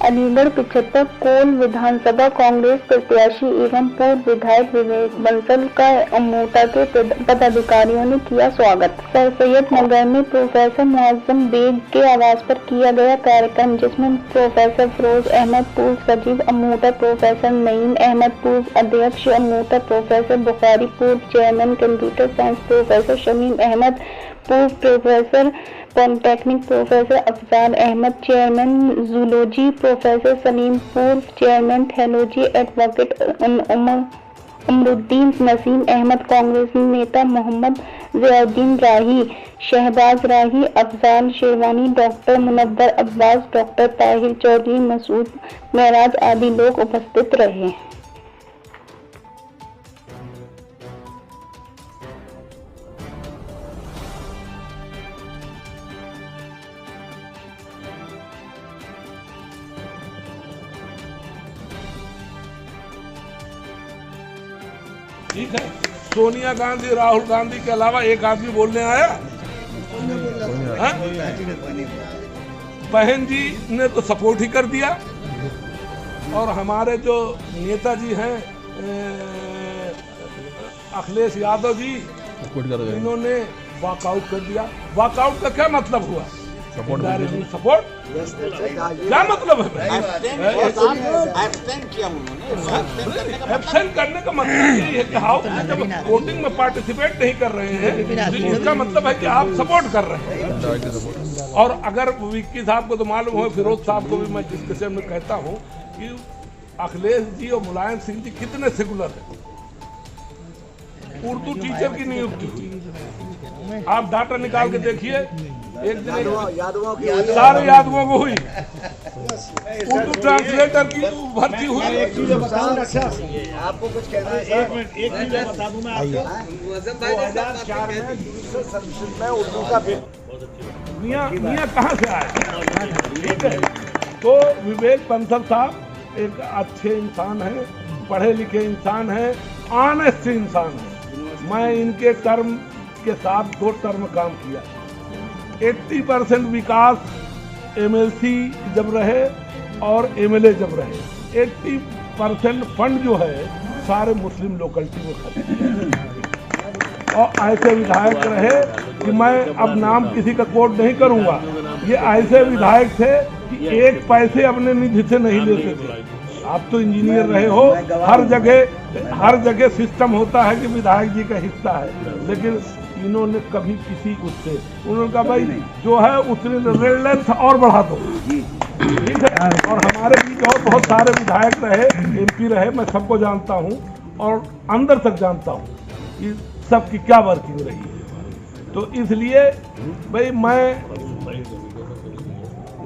अलीगढ़ 75 कोल विधानसभा कांग्रेस प्रत्याशी एवं पूर्व विधायक विवेक बंसल का अमोटा के पदाधिकारियों ने किया स्वागत। सर सैयद नगर में प्रोफेसर मुअज्जम बेग के आवास पर किया गया कार्यक्रम, जिसमें प्रोफेसर फिरोज अहमद पूर्व सचिव अमोटा, प्रोफेसर नईम अहमद पूर्व अध्यक्ष अमोटा, प्रोफेसर बुखारी पूर्व chairman computer science, professor Shamim Ahmad पूर्व professor polytechnic, professor Afzal Ahmad chairman zoology, professor Salim पूर्व chairman theology, advocate Amaruddin, Naseem Ahmad Congress नेता, मोहम्मद ज़ियाउद्दीन राही, शहबाज राही, अफजाल शेरवानी, डॉक्टर मुनव्वर अब्बास, डॉक्टर ताहिर चौधरी, मसूद महराज आदि लोग उपस्थित रहे। ठीक है, सोनिया गांधी, राहुल गांधी के अलावा एक आदमी बोलने आया? बहन जी ने तो सपोर्ट ही कर दिया, और हमारे जो नेताजी हैं अखिलेश यादव जी, इन्होंने वॉकआउट कर दिया। वॉकआउट का क्या मतलब हुआ? सपोर्ट क्या मतलब है? एब्सेंट करने का मतलब यही है कि हाउ जब वोटिंग में पार्टिसिपेट नहीं कर रहे हैं, इसका मतलब है कि आप सपोर्ट कर रहे हैं। और अगर विक्की साहब को तो मालूम हो, फिरोज साहब को भी मैं डिस्कशन में कहता हूँ कि अखिलेश जी और मुलायम सिंह जी कितने सेकुलर हैं। उर्दू टीचर की नियुक्ति आप डाटा निकाल के देखिए, एक दिन सारे यादवों को हुई, उर्दू ट्रांसलेटर की भर्ती हुई। आपको कुछ कहना है? एक मिनट बता दूं मैं आपको। 2004 में उर्दू का मियाँ कहाँ से आया? ठीक है, तो विवेक बंसल साहब एक अच्छे इंसान हैं, पढ़े लिखे इंसान हैं, ऑनेस्ट इंसान हैं। मैं इनके टर्म के साथ 2 टर्म काम किया। 80% विकास एमएलसी जब रहे और एमएलए जब रहे, 80% फंड जो है सारे मुस्लिम लोकलिटी को खरीदे। और ऐसे विधायक रहे कि मैं अब नाम किसी का कोट नहीं करूंगा, ये ऐसे विधायक थे कि 1 पैसे अपने निधि से नहीं लेते थे। आप तो इंजीनियर रहे हो, हर जगह सिस्टम होता है कि विधायक जी का हिस्सा है, लेकिन इन्होंने कभी किसी उससे, उन्होंने कहा भाई जो है उतनी रेलेंस और बढ़ा दो। ठीक है, और हमारे बीच और बहुत सारे विधायक रहे, एमपी रहे, मैं सबको जानता हूँ और अंदर तक जानता हूँ कि सबकी क्या वर्किंग रही है। तो इसलिए भाई मैं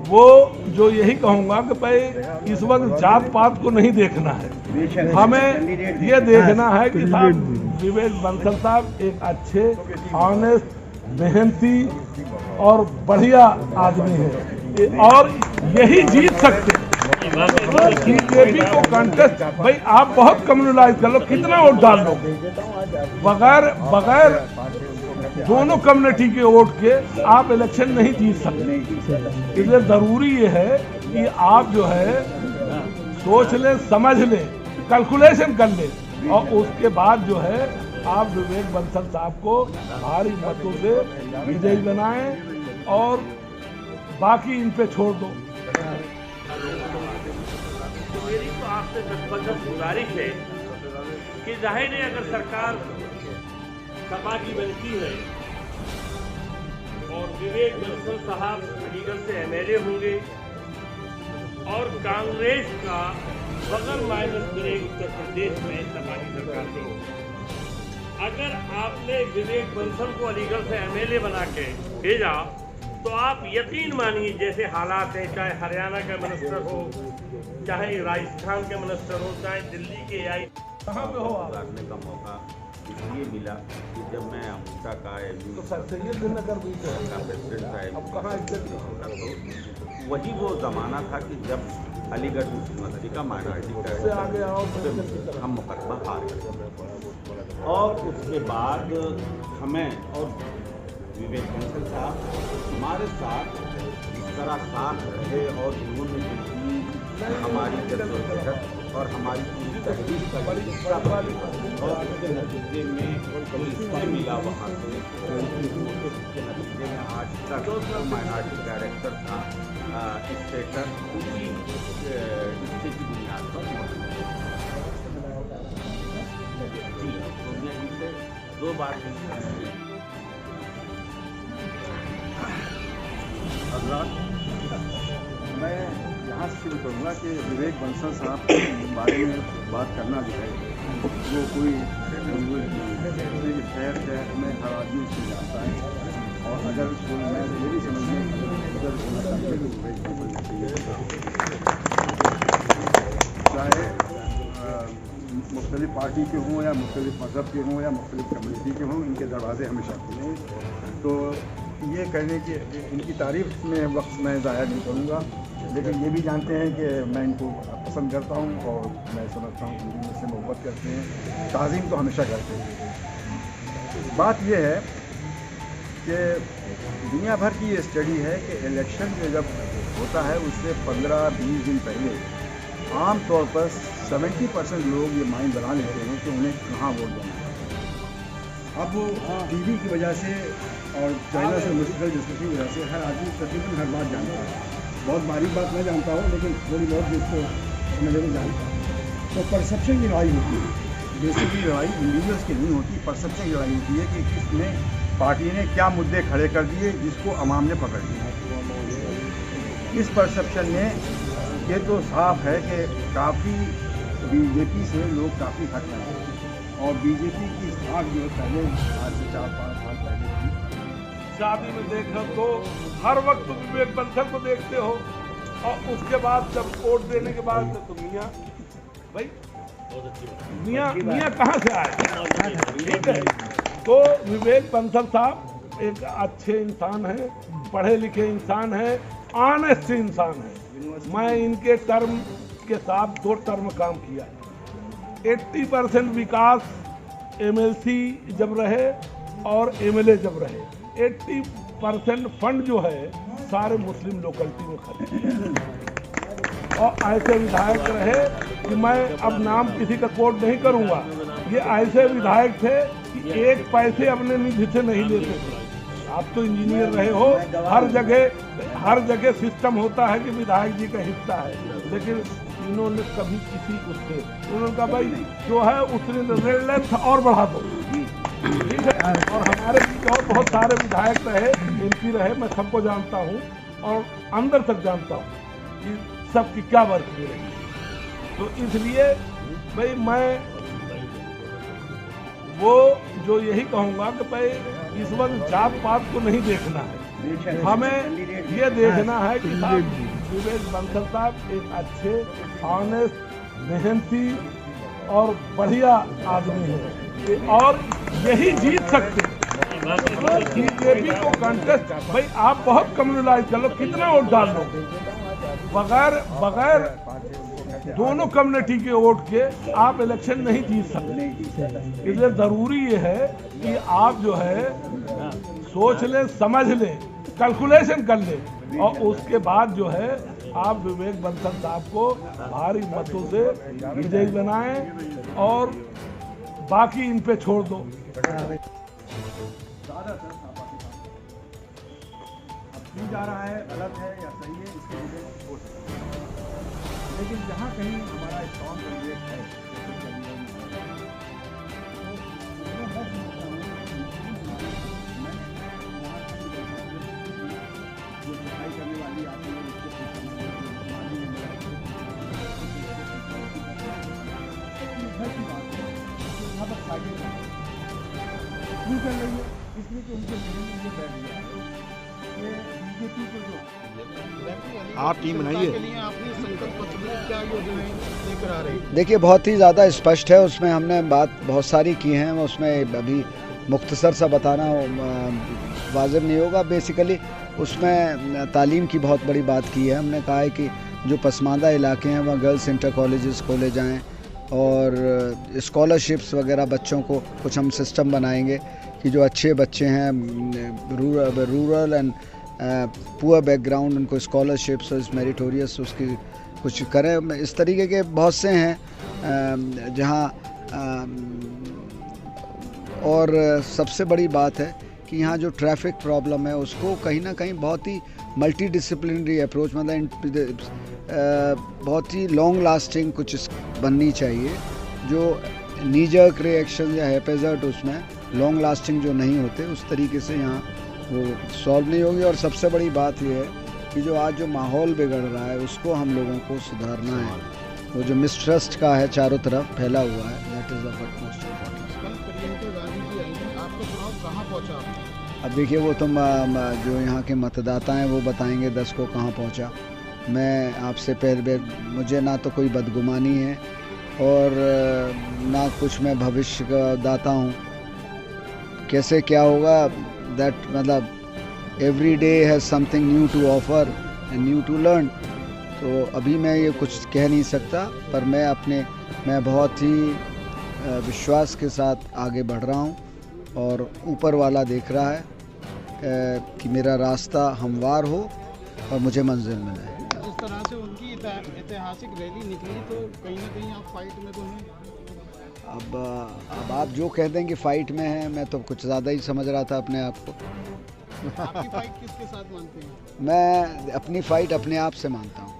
वो जो यही कहूँगा कि भाई इस वक्त जात पात को नहीं देखना है, हमें ये देखना है कि साहब विवेक बंसल साहब एक अच्छे, ऑनेस्ट, मेहनती और बढ़िया आदमी है, और यही जीत सकते हैं। बीजेपी को कंटेस्ट, भाई आप बहुत कम्युनलाइज कर लो, कितना वोट डाल लो, बगैर दोनों कम्युनिटी के वोट के आप इलेक्शन नहीं जीत सकते। इसलिए जरूरी ये है कि आप जो है सोच लें, समझ लें, कैलकुलेशन कर लें, और उसके बाद जो है आप विवेक बंसल साहब को भारी मतों से विजयी बनाएं और बाकी इन पे छोड़ दो। मेरी तो आपसे जबरदस्त गुजारिश है कि जाहिर है अगर सरकार सपा की बनती है और विवेक बंसल साहब अलीगढ़ से एमएलए होंगे और कांग्रेस का बगल माइनस करेगी उत्तर प्रदेश में सपा की सरकार में होगी। अगर आपने विवेक बंसल को अलीगढ़ से एमएलए बना के भेजा तो आप यकीन मानिए जैसे हालात हैं, चाहे हरियाणा का मिनिस्टर हो, चाहे राजस्थान के मिनिस्टर हो, चाहे दिल्ली के आई, कहाँ पे हो आप? का मौका इसलिए मिला कि जब मैं अमूटा का तो सैयद नगर भी का प्रेसिडेंट साहब, अब कहाँ तो वही वो ज़माना था कि जब अलीगढ़ यूनिवर्सिटी का माइनॉरिटी से आगे आओ का हम मुकदमा हार गए, और उसके बाद हमें और विवेक बंसल साहब हमारे साथ इस तरह साथ रहे और उन्होंने जितनी हमारी जद्दोजहद और हमारी पूरी तहरीक का जो हिस्सा बने और उसके नतीजे में जो इससे मिला वहाँ से उसके नतीजे में आज तक माइनॉरिटी डायरेक्टर था इंस्पेक्टर उसी हिस्से की बुनियाद पर जी सोनिया जी से 2 बार मैं यहाँ से शुरू करूँगा कि विवेक बंसल साहब के बारे में बात करना जो है वो कोई शहर में हर आदमी उसको जानता है और अगर कोई मैं मेरी समझ में अगर होना चाहते हैं तो विवेक बंसल चाहिए, चाहे मुख्तलिफ पार्टी के हों या मुख्तलिफ मज़हब के हों या मुख्तलिफ कम्युनिटी के हों, इनके दरवाजे हमेशा खुले हैं। तो ये कहने की इनकी तारीफ में वक्त मैं ज़ाया नहीं करूँगा, लेकिन ये भी जानते हैं कि मैं इनको पसंद करता हूँ और मैं समझता हूँ कि मुझसे मोहब्बत करते हैं, ताज़ीम तो हमेशा करते हैं। बात यह है कि दुनिया भर की ये स्टडी है कि इलेक्शन जो जब होता है उससे 15-20 दिन पहले आम तौर पर 70% लोग ये माइंड बना लेते हैं कि उन्हें कहाँ वोट देना है। अब टीवी की वजह से और चाइना से मुश्किल डिस्कशन की वजह से हर आदमी तकरीबन हर बात जानता है, बहुत बारीक बात मैं जानता हूँ लेकिन थोड़ी बहुत जिसको समझने में जानता हूँ। तो परसेप्शन की लड़ाई होती है, बेसिकली लड़ाई इंडिविजुअल्स की नहीं होती, परसेप्शन की लड़ाई होती है कि किसने पार्टी ने क्या मुद्दे खड़े कर दिए जिसको अवाम ने पकड़ लिया। इस परसेप्शन में ये तो साफ है कि काफ़ी बीजेपी से लोग काफ़ी हट रहे हैं और बीजेपी की साख जो पहले आज से 4-5 साल पहले थी। शादी में देखो तो हर वक्त विवेक बंसल को देखते हो और उसके बाद जब वोट देने के बाद तो मियाँ भाई मियाँ कहाँ से आए, ठीक है। तो विवेक बंसल साहब एक अच्छे इंसान हैं, पढ़े लिखे इंसान हैं, ऑनेस्ट इंसान हैं। मैं इनके टर्म के साथ 2 टर्म काम किया है। 80% विकास MLC जब रहे और MLA जब रहे, 80% फंड जो है सारे मुस्लिम लोकलिटी में खर्च और ऐसे विधायक रहे कि मैं अब नाम किसी का कोट नहीं करूंगा, ये ऐसे विधायक थे कि 1 पैसे अपने निधि से नहीं लेते थे। आप तो इंजीनियर रहे हो, हर जगह सिस्टम होता है कि विधायक जी का हिस्सा है, लेकिन इन्होंने कभी किसी उससे उन्होंने कहा भाई जो है उसने लेंथ और बढ़ा दो, ठीक है। और हमारे बीच और बहुत सारे विधायक रहे, MP रहे, मैं सबको जानता हूँ और अंदर तक जानता हूँ कि सबकी क्या वर्किंग रही। तो इसलिए भाई मैं वो जो यही कहूँगा कि भाई इस वक्त जात पात को नहीं देखना है, हमें ये देखना है कि विवेक बंसल साहब एक अच्छे, ऑनेस्ट, मेहनती और बढ़िया आदमी है और यही जीत सकते हैं। बीजेपी को कंटेस्ट भाई आप बहुत कम्युनलाइज कर लो, कितना वोट डाल लो, बगैर दोनों कम्युनिटी के वोट के आप इलेक्शन नहीं जीत सकते। इसलिए जरूरी ये है कि आप जो है सोच लें, समझ लें, कैलकुलेशन कर लें और उसके बाद जो है आप विवेक बंसल साहब को भारी मतों से विजयी बनाएं और बाकी इन पे छोड़ दो। जा रहा है गलत है या सही है इसके लिए हो सकता है, लेकिन जहाँ कहीं हमारा स्ट्रॉन्ग कैंडिडेट है जो पढ़ाई करने वाली आती है क्यों कर रही है, इसलिए कि उनके लिए बैठ गया है। बीजेपी को जो आप टीम बनाइए, देखिए बहुत ही ज़्यादा स्पष्ट है, उसमें हमने बात बहुत सारी की हैं, उसमें अभी मुख्तसर सा बताना वाजिब नहीं होगा। बेसिकली उसमें तालीम की बहुत बड़ी बात की है। हमने कहा है कि जो पसमानदा इलाके हैं वहाँ गर्ल्स इंटर कॉलेजेस खोले जाएं और स्कॉलरशिप्स वगैरह बच्चों को कुछ हम सिस्टम बनाएंगे कि जो अच्छे बच्चे हैं रूरल एंड पुअर बैकग्राउंड, उनको स्कॉलरशिप्स और मेरिटोरियस उसकी कुछ करें। इस तरीके के बहुत से हैं जहाँ और सबसे बड़ी बात है कि यहाँ जो ट्रैफिक प्रॉब्लम है उसको कहीं ना कहीं बहुत ही मल्टी डिसिप्लिनरी अप्रोच, मतलब बहुत ही लॉन्ग लास्टिंग कुछ बननी चाहिए, जो नीजर्क रिएक्शन या हैपेजर्ट उसमें लॉन्ग लास्टिंग जो नहीं होते उस तरीके से यहाँ वो सॉल्व नहीं होगी। और सबसे बड़ी बात यह है कि जो आज जो माहौल बिगड़ रहा है उसको हम लोगों को सुधारना है। वो जो मिसट्रस्ट का है चारों तरफ फैला हुआ है, that is of utmost importance. अब देखिए वो तुम जो यहाँ के मतदाता हैं वो बताएंगे 10 को कहाँ पहुँचा। मैं आपसे पहले, मुझे ना तो कोई बदगुमानी है और ना कुछ मैं भविष्य का दाता हूँ। कैसे क्या होगा दैट, मतलब every day has something new to offer and new to learn. तो अभी मैं ये कुछ कह नहीं सकता, पर मैं बहुत ही विश्वास के साथ आगे बढ़ रहा हूँ और ऊपर वाला देख रहा है कि मेरा रास्ता हमवार हो और मुझे मंजिल मिले। जिस तरह से उनकी ऐतिहासिक रैली निकली तो कहीं ना कहीं आप फाइट में तो हैं। अब आप जो कह दें कि फाइट में है, मैं तो कुछ ज़्यादा ही समझ रहा था अपने आप को। आपकी फाइट किसके साथ मानते हैं? मैं अपनी फाइट अपने आप से मानता हूँ।